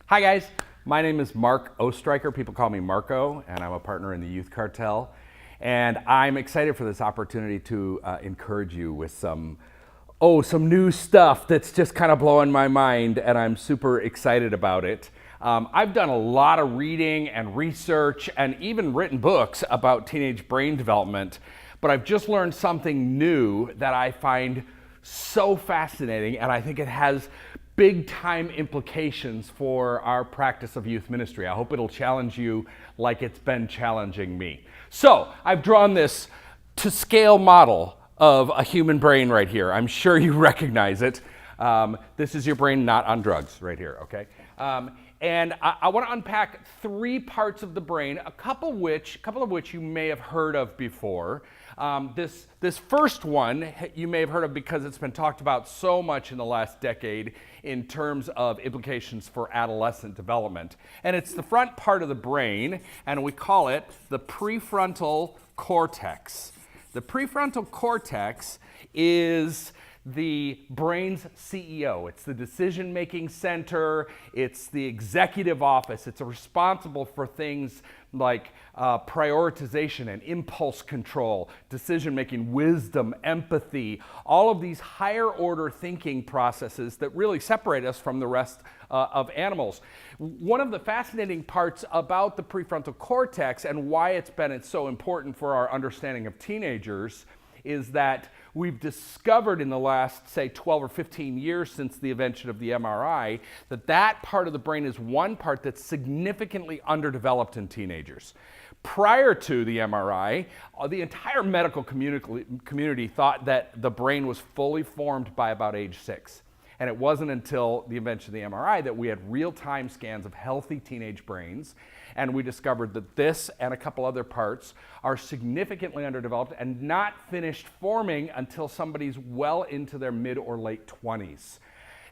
Hi guys, my name is Mark Ostreicher. People call me Marco, and I'm a partner in the Youth Cartel. And I'm excited for this opportunity to encourage you with some new stuff that's just kind of blowing my mind, and I'm super excited about it. I've done a lot of reading and research and even written books about teenage brain development, but I've just learned something new that I find so fascinating, and I think it has big time implications for our practice of youth ministry. I hope it'll challenge you like it's been challenging me. So I've drawn this to scale model of a human brain right here. I'm sure you recognize it. This is your brain not on drugs right here, okay? And I want to unpack three parts of the brain, a couple of which you may have heard of before. This first one you may have heard of because it's been talked about so much in the last decade in terms of implications for adolescent development. And it's the front part of the brain, and we call it the prefrontal cortex. The prefrontal cortex is the brain's CEO. It's the decision-making center. It's the executive office. It's responsible for things like prioritization and impulse control, decision-making, wisdom, empathy, all of these higher-order thinking processes that really separate us from the rest of animals. One of the fascinating parts about the prefrontal cortex and why it's been so important for our understanding of teenagers is that we've discovered in the last, say, 12 or 15 years since the invention of the MRI, that part of the brain is one part that's significantly underdeveloped in teenagers. Prior to the MRI, the entire medical community thought that the brain was fully formed by about age 6. And it wasn't until the invention of the MRI that we had real-time scans of healthy teenage brains, and we discovered that this and a couple other parts are significantly underdeveloped and not finished forming until somebody's well into their mid or late 20s.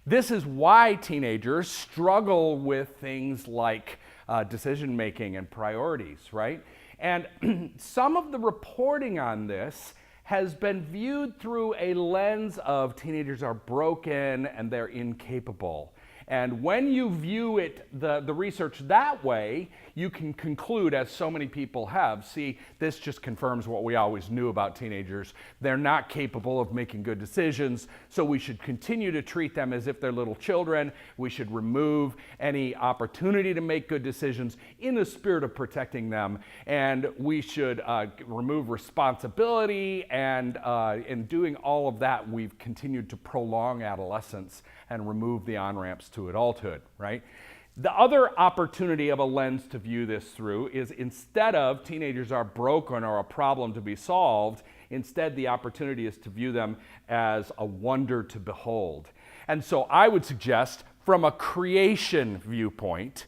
This is why teenagers struggle with things like decision-making and priorities, right? And some of the reporting on this has been viewed through a lens of teenagers are broken and they're incapable. And when you view it, the research that way, you can conclude, as so many people have, see, this just confirms what we always knew about teenagers. They're not capable of making good decisions, so we should continue to treat them as if they're little children. We should remove any opportunity to make good decisions in the spirit of protecting them, and we should remove responsibility, and in doing all of that, we've continued to prolong adolescence and remove the on-ramps to adulthood, right? The other opportunity of a lens to view this through is, instead of teenagers are broken or a problem to be solved, instead the opportunity is to view them as a wonder to behold. And so I would suggest, from a creation viewpoint,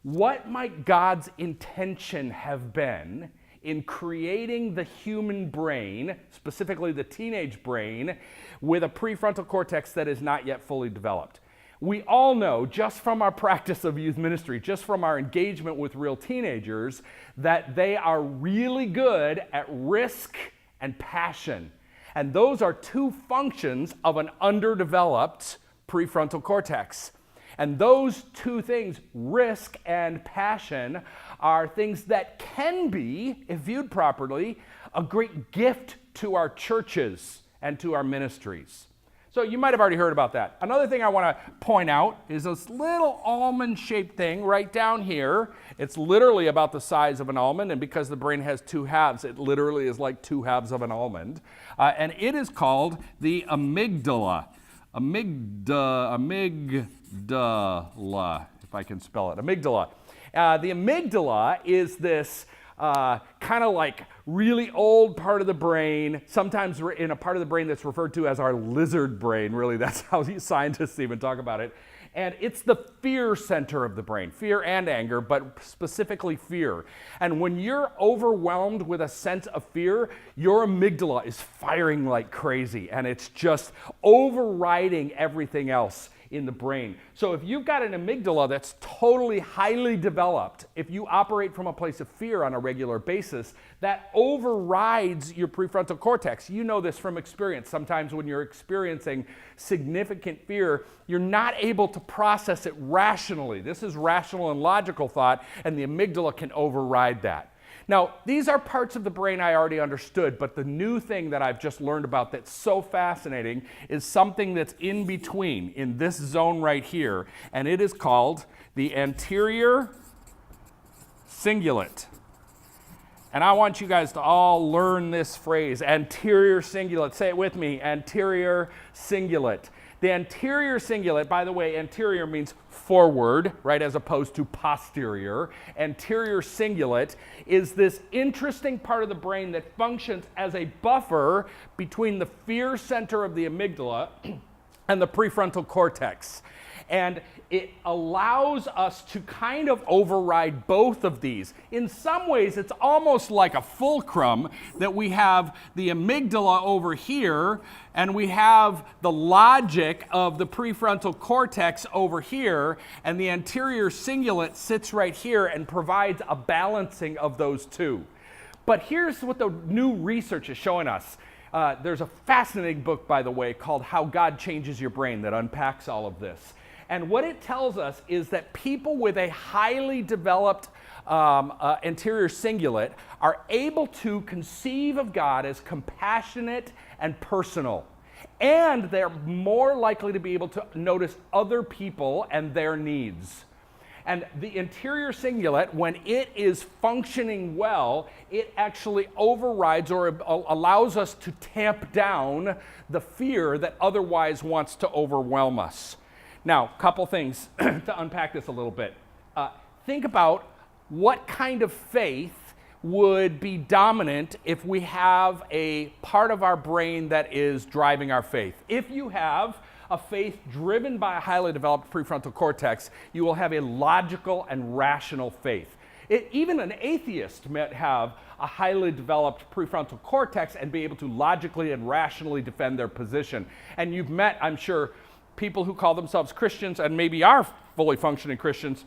what might God's intention have been in creating the human brain, specifically the teenage brain, with a prefrontal cortex that is not yet fully developed? We all know, just from our practice of youth ministry, just from our engagement with real teenagers, that they are really good at risk and passion. And those are two functions of an underdeveloped prefrontal cortex. And those two things, risk and passion, are things that can be, if viewed properly, a great gift to our churches and to our ministries. So you might have already heard about that. Another thing I want to point out is this little almond-shaped thing right down here. It's literally about the size of an almond, and because the brain has two halves, it literally is like two halves of an almond. And it is called the amygdala. Amygdala, if I can spell it. Amygdala. The amygdala is this kind of like really old part of the brain, sometimes in a part of the brain that's referred to as our lizard brain. Really, that's how scientists even talk about it. And it's the fear center of the brain, fear and anger, but specifically fear. And when you're overwhelmed with a sense of fear, your amygdala is firing like crazy, and it's just overriding everything else in the brain. So if you've got an amygdala that's totally highly developed, if you operate from a place of fear on a regular basis, that overrides your prefrontal cortex. You know this from experience. Sometimes when you're experiencing significant fear, you're not able to process it rationally. This is rational and logical thought, and the amygdala can override that. Now, these are parts of the brain I already understood, but the new thing that I've just learned about that's so fascinating is something that's in between, in this zone right here, and it is called the anterior cingulate. And I want you guys to all learn this phrase, anterior cingulate. Say it with me, anterior cingulate. The anterior cingulate, by the way, anterior means forward, right, as opposed to posterior. Anterior cingulate is this interesting part of the brain that functions as a buffer between the fear center of the amygdala and the prefrontal cortex. And it allows us to kind of override both of these. In some ways, it's almost like a fulcrum that we have the amygdala over here, and we have the logic of the prefrontal cortex over here, and the anterior cingulate sits right here and provides a balancing of those two. But here's what the new research is showing us. There's a fascinating book, by the way, called How God Changes Your Brain that unpacks all of this. And what it tells us is that people with a highly developed anterior cingulate are able to conceive of God as compassionate and personal. And they're more likely to be able to notice other people and their needs. And the anterior cingulate, when it is functioning well, it actually overrides or allows us to tamp down the fear that otherwise wants to overwhelm us. Now, a couple things to unpack this a little bit. Think about what kind of faith would be dominant if we have a part of our brain that is driving our faith. If you have a faith driven by a highly developed prefrontal cortex, you will have a logical and rational faith. Even an atheist might have a highly developed prefrontal cortex and be able to logically and rationally defend their position. And you've met, I'm sure, people who call themselves Christians and maybe are fully functioning Christians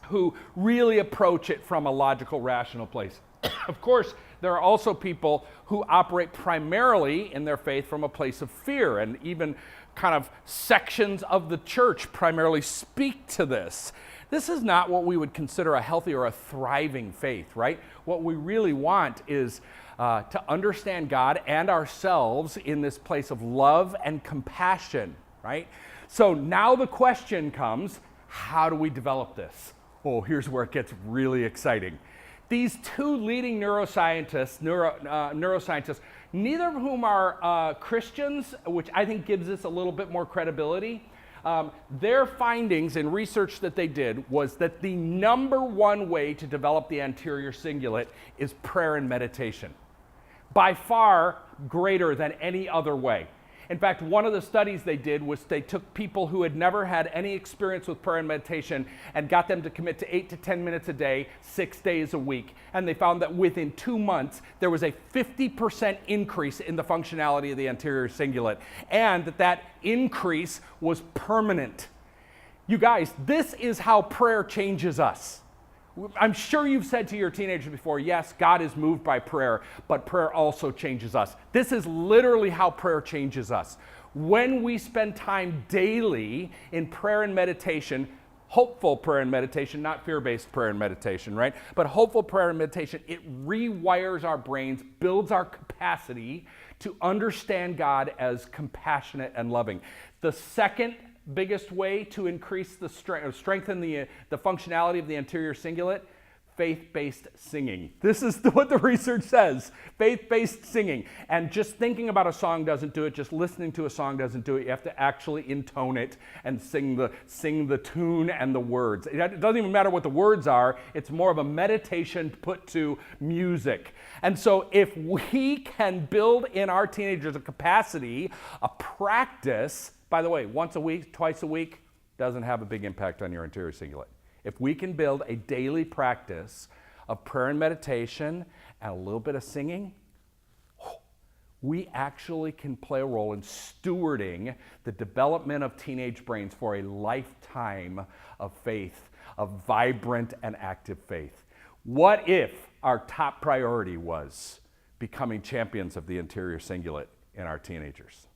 who really approach it from a logical, rational place. Of course, there are also people who operate primarily in their faith from a place of fear, and even kind of sections of the church primarily speak to this. This is not what we would consider a healthy or a thriving faith, right? What we really want is to understand God and ourselves in this place of love and compassion, right? So now the question comes, how do we develop this? Oh, here's where it gets really exciting. These two leading neuroscientists, neither of whom are Christians, which I think gives us a little bit more credibility. Their findings in research that they did was that the number one way to develop the anterior cingulate is prayer and meditation, by far greater than any other way. In fact, one of the studies they did was they took people who had never had any experience with prayer and meditation and got them to commit to 8 to 10 minutes a day, 6 days a week. And they found that within 2 months, there was a 50% increase in the functionality of the anterior cingulate, and that increase was permanent. You guys, this is how prayer changes us. I'm sure you've said to your teenagers before, yes, God is moved by prayer, but prayer also changes us. This is literally how prayer changes us. When we spend time daily in prayer and meditation, hopeful prayer and meditation, not fear-based prayer and meditation, right? But hopeful prayer and meditation, it rewires our brains, builds our capacity to understand God as compassionate and loving. The second biggest way to increase the strengthen the functionality of the anterior cingulate, faith-based singing. This is what the research says, faith-based singing. And just thinking about a song doesn't do it, just listening to a song doesn't do it. You have to actually intone it and sing the tune and the words. It doesn't even matter what the words are, it's more of a meditation put to music. And so if we can build in our teenagers a capacity, a practice, by the way, once a week, twice a week, doesn't have a big impact on your anterior cingulate. If we can build a daily practice of prayer and meditation and a little bit of singing, we actually can play a role in stewarding the development of teenage brains for a lifetime of faith, of vibrant and active faith. What if our top priority was becoming champions of the anterior cingulate in our teenagers?